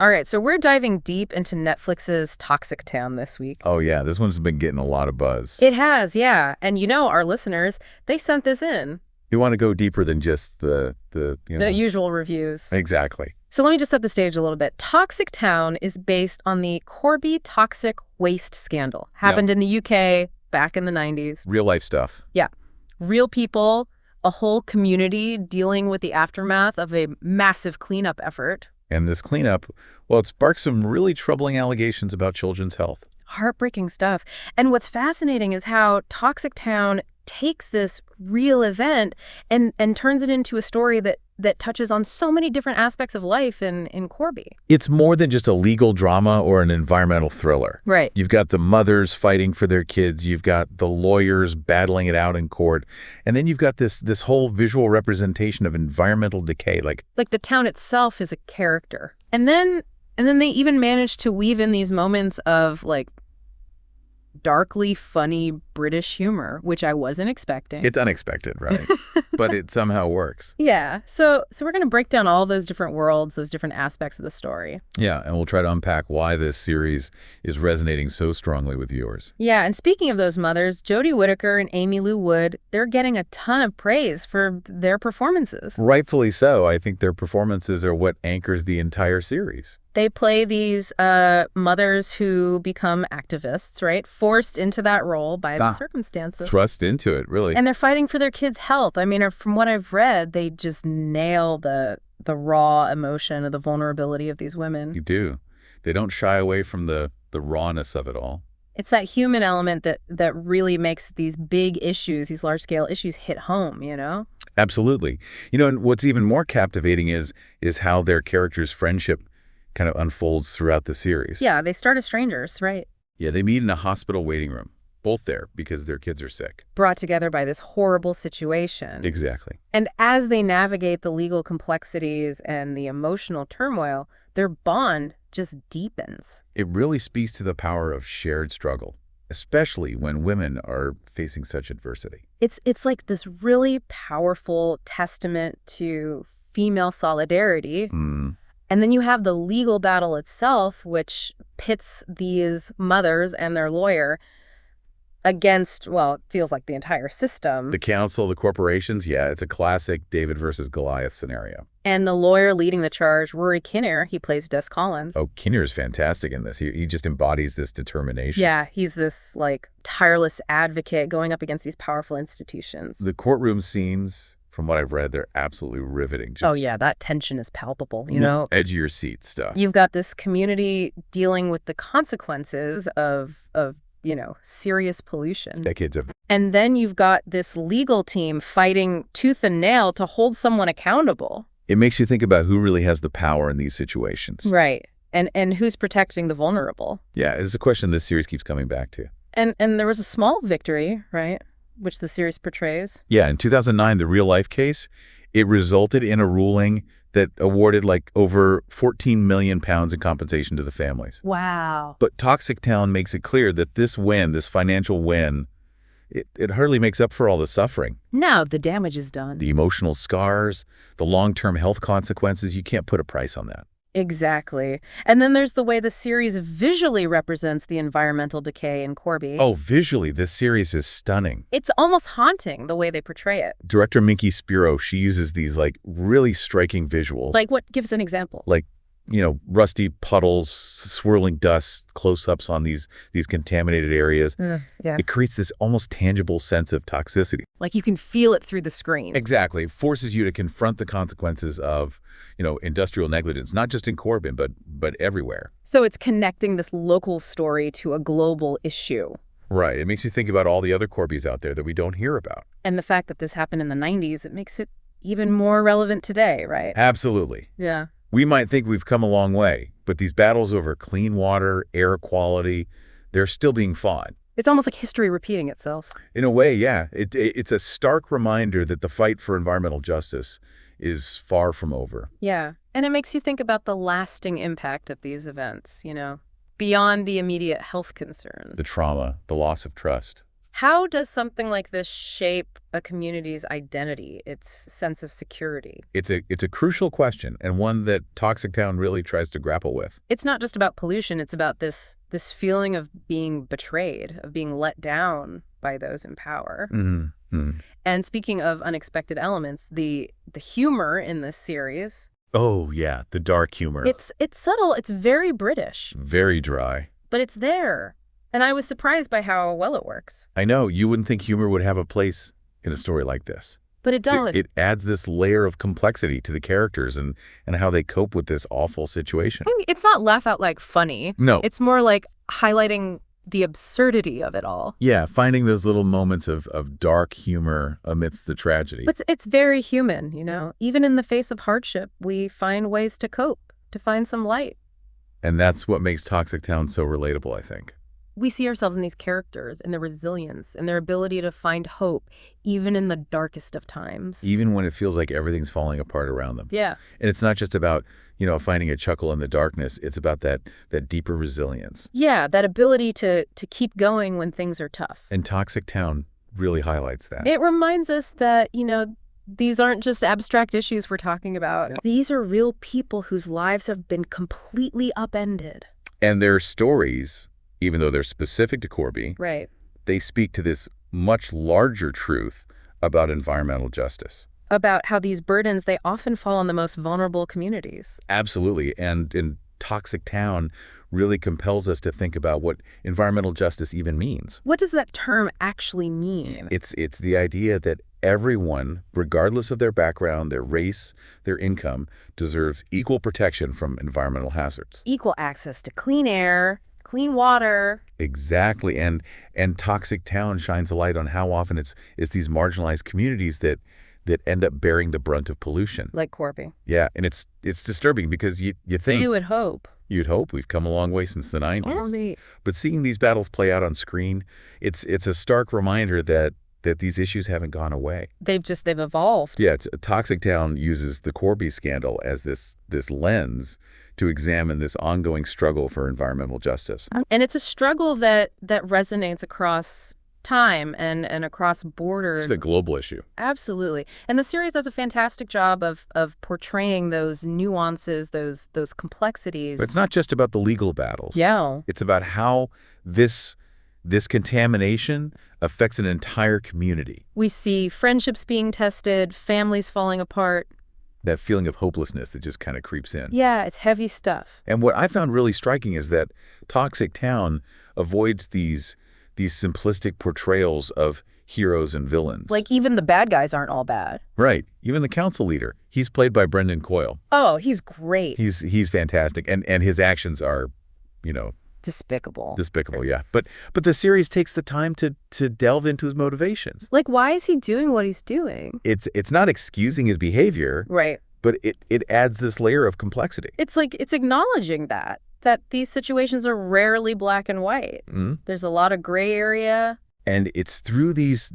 All right, so we're diving deep into Netflix's Toxic Town this week. Oh, yeah, this one's been getting a lot of buzz. It has, yeah. And our listeners, they sent this in. You want to go deeper than just The usual reviews. Exactly. So let me just set the stage a little bit. Toxic Town is based on the Corby toxic waste scandal. Happened in the UK back in the 90s. Real life stuff. Yeah. Real people, a whole community dealing with the aftermath of a massive cleanup effort. And this cleanup, well, it sparked some really troubling allegations about children's health. Heartbreaking stuff. And what's fascinating is how Toxic Town takes this real event and turns it into a story that touches on so many different aspects of life in Corby. It's more than just a legal drama or an environmental thriller. Right. You've got the mothers fighting for their kids. You've got the lawyers battling it out in court. And then you've got this whole visual representation of environmental decay. Like the town itself is a character. And then they even manage to weave in these moments of darkly funny British humor, which I wasn't expecting. It's unexpected, right? But it somehow works. Yeah. So we're going to break down all those different worlds, those different aspects of the story. Yeah, and we'll try to unpack why this series is resonating so strongly with viewers. Yeah, and speaking of those mothers, Jodie Whittaker and Amy Lou Wood, they're getting a ton of praise for their performances. Rightfully so. I think their performances are what anchors the entire series. They play these mothers who become activists, right? Forced into that role by the circumstances. Thrust into it, really. And they're fighting for their kids' health. I mean, from what I've read, they just nail the raw emotion of the vulnerability of these women. You do. They don't shy away from the rawness of it all. It's that human element that really makes these big issues, these large-scale issues, hit home, Absolutely. And what's even more captivating is how their characters' friendship kind of unfolds throughout the series. Yeah, they start as strangers, right? Yeah, they meet in a hospital waiting room, both there because their kids are sick. Brought together by this horrible situation. Exactly. And as they navigate the legal complexities and the emotional turmoil, their bond just deepens. It really speaks to the power of shared struggle, especially when women are facing such adversity. It's like this really powerful testament to female solidarity. And then you have the legal battle itself, which pits these mothers and their lawyer against, well, it feels like the entire system. The council, the corporations, yeah, it's a classic David versus Goliath scenario. And the lawyer leading the charge, Rory Kinnear, he plays Des Collins. Oh, Kinnear is fantastic in this. He just embodies this determination. Yeah, he's this, tireless advocate going up against these powerful institutions. The courtroom scenes, from what I've read, they're absolutely riveting. Oh, yeah, that tension is palpable, you know? Edge of your seat stuff. You've got this community dealing with the consequences of serious pollution. Decades of. And then you've got this legal team fighting tooth and nail to hold someone accountable. It makes you think about who really has the power in these situations. Right. And who's protecting the vulnerable. Yeah, it's a question this series keeps coming back to. And there was a small victory, right, which the series portrays. Yeah, in 2009, the real-life case, it resulted in a ruling that awarded over 14 million pounds in compensation to the families. Wow. But Toxic Town makes it clear that this win, this financial win, it hardly makes up for all the suffering. Now the damage is done. The emotional scars, the long-term health consequences, you can't put a price on that. Exactly. And then there's the way the series visually represents the environmental decay in Corby. Oh, visually, this series is stunning. It's almost haunting the way they portray it. Director Minky Spiro, she uses these really striking visuals. Like what? Give us an example. Rusty puddles, swirling dust, close-ups on these contaminated areas. Yeah. It creates this almost tangible sense of toxicity. Like you can feel it through the screen. Exactly. It forces you to confront the consequences of, industrial negligence, not just in Corbin, but everywhere. So it's connecting this local story to a global issue. Right. It makes you think about all the other Corbys out there that we don't hear about. And the fact that this happened in the 90s, it makes it even more relevant today, right? Absolutely. Yeah. We might think we've come a long way, but these battles over clean water, air quality, they're still being fought. It's almost like history repeating itself. In a way, yeah. It's a stark reminder that the fight for environmental justice is far from over. Yeah. And it makes you think about the lasting impact of these events, beyond the immediate health concerns. The trauma, the loss of trust. How does something like this shape a community's identity, its sense of security? It's a crucial question, and one that Toxic Town really tries to grapple with. It's not just about pollution, it's about this feeling of being betrayed, of being let down by those in power. Mm-hmm. And speaking of unexpected elements, the humor in this series, Oh, yeah, the dark humor. it's subtle, it's very British, Very dry. but it's there. And I was surprised by how well it works. I know, you wouldn't think humor would have a place in a story like this. But it does. It adds this layer of complexity to the characters and how they cope with this awful situation. It's not laugh out like funny. No. It's more like highlighting the absurdity of it all. Yeah, finding those little moments of dark humor amidst the tragedy. But it's very human, you know. Even in the face of hardship, we find ways to cope, to find some light. And that's what makes Toxic Town so relatable, I think. We see ourselves in these characters, in their resilience, and their ability to find hope, even in the darkest of times. Even when it feels like everything's falling apart around them. Yeah. And it's not just about, finding a chuckle in the darkness. It's about that deeper resilience. Yeah, that ability to keep going when things are tough. And Toxic Town really highlights that. It reminds us that, these aren't just abstract issues we're talking about. Yeah. These are real people whose lives have been completely upended. And their stories, even though they're specific to Corby, right, they speak to this much larger truth about environmental justice. About how these burdens, they often fall on the most vulnerable communities. Absolutely. And in Toxic Town really compels us to think about what environmental justice even means. What does that term actually mean? It's the idea that everyone, regardless of their background, their race, their income, deserves equal protection from environmental hazards. Equal access to clean air, clean water. Exactly. And Toxic Town shines a light on how often it's these marginalized communities that end up bearing the brunt of pollution. Like Corby. Yeah, and it's disturbing because you think... You would hope. You'd hope. We've come a long way since the 90s. Oh, but seeing these battles play out on screen, it's a stark reminder that these issues haven't gone away. They've evolved. Yeah, Toxic Town uses the Corby scandal as this lens to examine this ongoing struggle for environmental justice. And it's a struggle that resonates across time and across borders. It's a global issue. Absolutely. And the series does a fantastic job of portraying those nuances, those complexities. But it's not just about the legal battles. Yeah. It's about how this contamination affects an entire community. We see friendships being tested, families falling apart. That feeling of hopelessness that just kind of creeps in. Yeah, it's heavy stuff. And what I found really striking is that Toxic Town avoids these simplistic portrayals of heroes and villains. Like even the bad guys aren't all bad. Right. Even the council leader. He's played by Brendan Coyle. Oh, he's great. He's fantastic. And his actions are, despicable. Despicable, yeah. But the series takes the time to delve into his motivations. Like, why is he doing what he's doing? It's not excusing his behavior. Right. But it adds this layer of complexity. It's like it's acknowledging that these situations are rarely black and white. Mm-hmm. There's a lot of gray area. And it's through these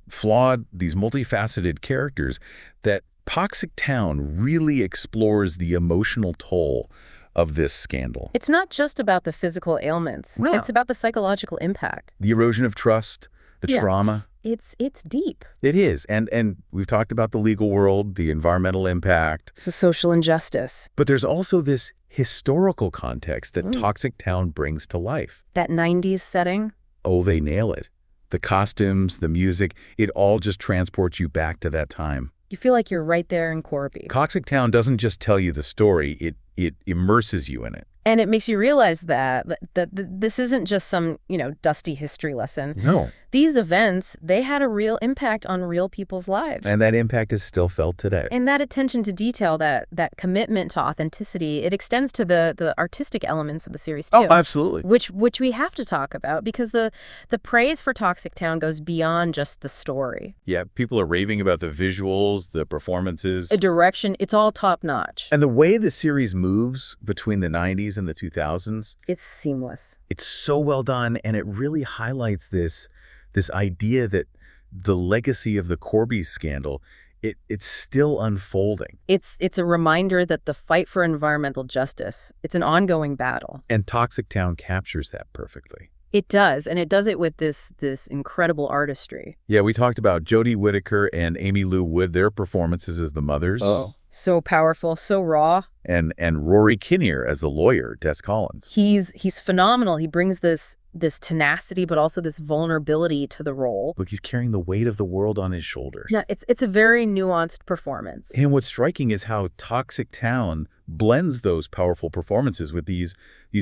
flawed, these multifaceted characters that Toxic Town really explores the emotional toll of this scandal. It's not just about the physical ailments. No. It's about the psychological impact. The erosion of trust, the trauma. It's deep. It is. And we've talked about the legal world, the environmental impact. The social injustice. But there's also this historical context that Toxic Town brings to life. That 90s setting. Oh, they nail it. The costumes, the music, it all just transports you back to that time. You feel like you're right there in Corby. Toxic Town doesn't just tell you the story, it immerses you in it. And it makes you realize that this isn't just some, dusty history lesson. No. These events, they had a real impact on real people's lives. And that impact is still felt today. And that attention to detail, that commitment to authenticity, it extends to the artistic elements of the series too. Oh, absolutely. Which we have to talk about because the praise for Toxic Town goes beyond just the story. Yeah, people are raving about the visuals, the performances. A direction, it's all top notch. And the way the series moves between the 90s and the 2000s. It's seamless. It's so well done, and it really highlights this idea that the legacy of the Corby scandal, it's still unfolding. It's a reminder that the fight for environmental justice, it's an ongoing battle. And Toxic Town captures that perfectly. It does, and it does it with this incredible artistry. Yeah, we talked about Jodie Whittaker and Amy Lou Wood, their performances as the mothers. Oh. So powerful, so raw. And Rory Kinnear as the lawyer, Des Collins. He's phenomenal. He brings this tenacity, but also this vulnerability to the role. Look, he's carrying the weight of the world on his shoulders. Yeah, it's a very nuanced performance. And what's striking is how Toxic Town blends those powerful performances with these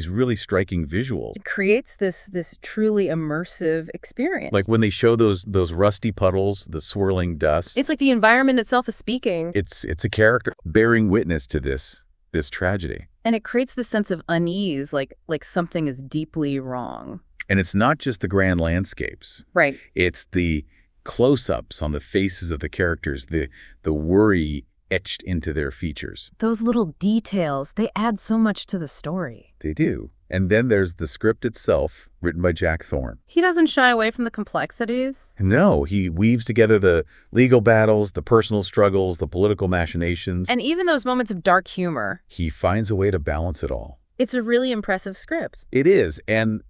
really striking visuals. It creates this truly immersive experience. Like when they show those rusty puddles, the swirling dust. It's like the environment itself is speaking. It's a character bearing witness to this tragedy. And it creates this sense of unease, like something is deeply wrong. And it's not just the grand landscapes. Right. It's the close-ups on the faces of the characters, the worry etched into their features. Those little details, they add so much to the story. They do. And then there's the script itself, written by Jack Thorne. He doesn't shy away from the complexities. No, he weaves together the legal battles, the personal struggles, the political machinations. And even those moments of dark humor. He finds a way to balance it all. It's a really impressive script. It is. And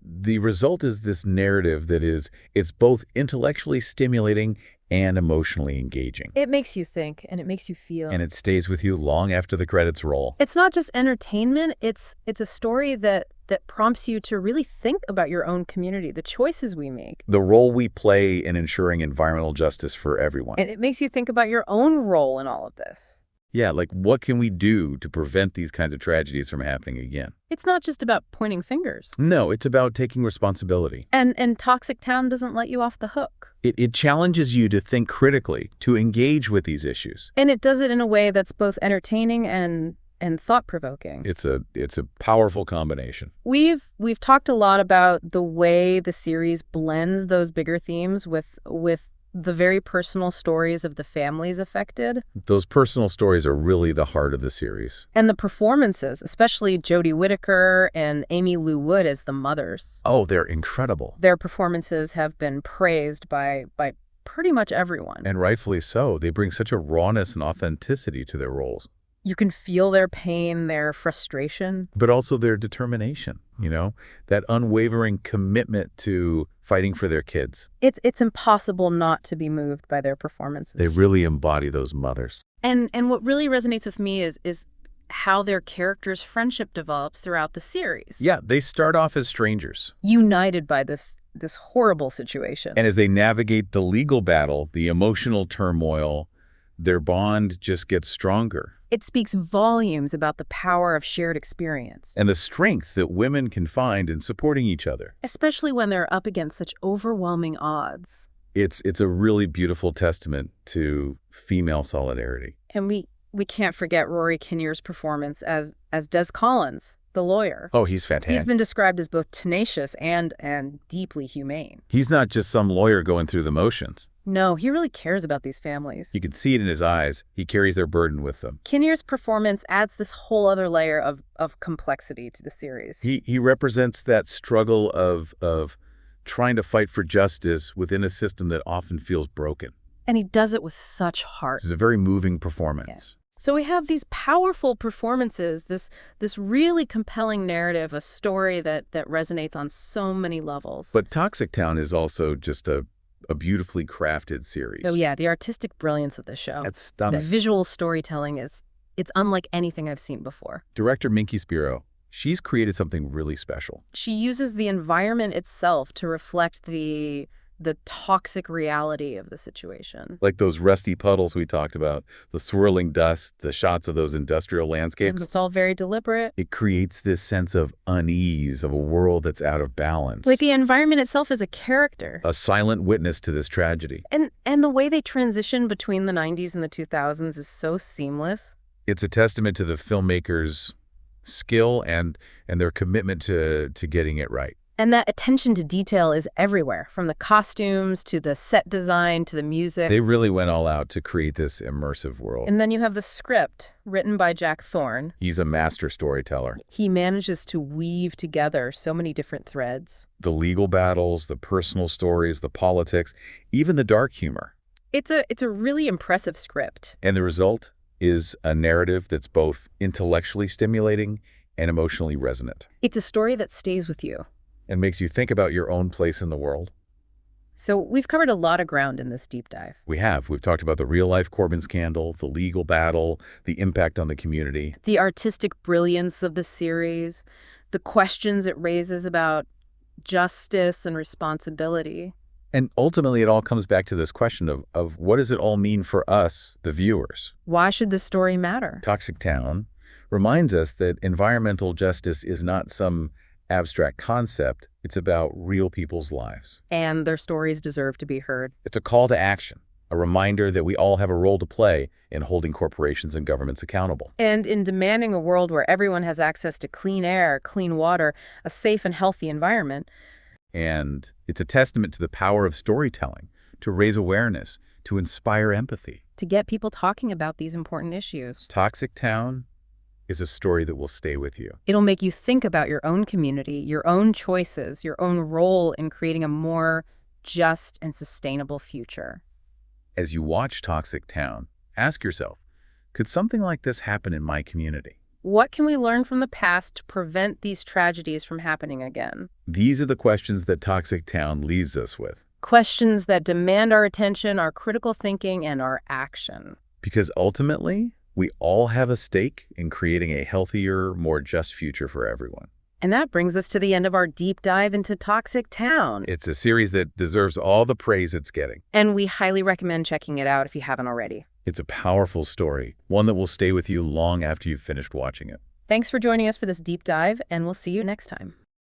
the result is this narrative that it's both intellectually stimulating and emotionally engaging. It makes you think, and it makes you feel. And it stays with you long after the credits roll. It's not just entertainment, it's a story that prompts you to really think about your own community, the choices we make. The role we play in ensuring environmental justice for everyone. And it makes you think about your own role in all of this. Yeah, like what can we do to prevent these kinds of tragedies from happening again? It's not just about pointing fingers. No, it's about taking responsibility. And Toxic Town doesn't let you off the hook. It challenges you to think critically, to engage with these issues. And it does it in a way that's both entertaining and thought-provoking. It's a powerful combination. We've talked a lot about the way the series blends those bigger themes with the very personal stories of the families affected. Those personal stories are really the heart of the series. And the performances, especially Jodie Whittaker and Amy Lou Wood as the mothers. Oh, they're incredible. Their performances have been praised by pretty much everyone. And rightfully so. They bring such a rawness and authenticity to their roles. You can feel their pain, their frustration. But also their determination, that unwavering commitment to fighting for their kids. It's impossible not to be moved by their performances. They really embody those mothers. And what really resonates with me is how their characters' friendship develops throughout the series. Yeah, they start off as strangers. United by this horrible situation. And as they navigate the legal battle, the emotional turmoil, their bond just gets stronger. It speaks volumes about the power of shared experience. And the strength that women can find in supporting each other. Especially when they're up against such overwhelming odds. It's a really beautiful testament to female solidarity. And we can't forget Rory Kinnear's performance as Des Collins, the lawyer. Oh, he's fantastic. He's been described as both tenacious and deeply humane. He's not just some lawyer going through the motions. No, he really cares about these families. You can see it in his eyes. He carries their burden with them. Kinnear's performance adds this whole other layer of complexity to the series. He represents that struggle of trying to fight for justice within a system that often feels broken. And he does it with such heart. It's a very moving performance. Yeah. So we have these powerful performances, this really compelling narrative, a story that resonates on so many levels. But Toxic Town is also just a beautifully crafted series. Oh yeah, the artistic brilliance of the show. That's stunning. The visual storytelling it's unlike anything I've seen before. Director Minky Spiro, she's created something really special. She uses the environment itself to reflect the toxic reality of the situation. Like those rusty puddles we talked about, the swirling dust, the shots of those industrial landscapes. It's all very deliberate. It creates this sense of unease, of a world that's out of balance. Like the environment itself is a character. A silent witness to this tragedy. And the way they transition between the 90s and the 2000s is so seamless. It's a testament to the filmmakers' skill and their commitment to getting it right. And that attention to detail is everywhere, from the costumes to the set design to the music. They really went all out to create this immersive world. And then you have the script, written by Jack Thorne. He's a master storyteller. He manages to weave together so many different threads. The legal battles, the personal stories, the politics, even the dark humor. It's a really impressive script. And the result is a narrative that's both intellectually stimulating and emotionally resonant. It's a story that stays with you. and makes you think about your own place in the world. So we've covered a lot of ground in this deep dive. We have. We've talked about the real-life Corbin scandal, the legal battle, the impact on the community. The artistic brilliance of the series, the questions it raises about justice and responsibility. And ultimately, it all comes back to this question of what does it all mean for us, the viewers? Why should this story matter? Toxic Town reminds us that environmental justice is not some abstract concept. It's about real people's lives. And their stories deserve to be heard. It's a call to action, a reminder that we all have a role to play in holding corporations and governments accountable. And in demanding a world where everyone has access to clean air, clean water, a safe and healthy environment. And it's a testament to the power of storytelling, to raise awareness, to inspire empathy. To get people talking about these important issues. Toxic Town is a story that will stay with you. It'll make you think about your own community, your own choices, your own role in creating a more just and sustainable future. As you watch Toxic Town, ask yourself, could something like this happen in my community? What can we learn from the past to prevent these tragedies from happening again? These are the questions that Toxic Town leaves us with. Questions that demand our attention, our critical thinking, and our action. Because ultimately, we all have a stake in creating a healthier, more just future for everyone. And that brings us to the end of our deep dive into Toxic Town. It's a series that deserves all the praise it's getting. And we highly recommend checking it out if you haven't already. It's a powerful story, one that will stay with you long after you've finished watching it. Thanks for joining us for this deep dive, and we'll see you next time.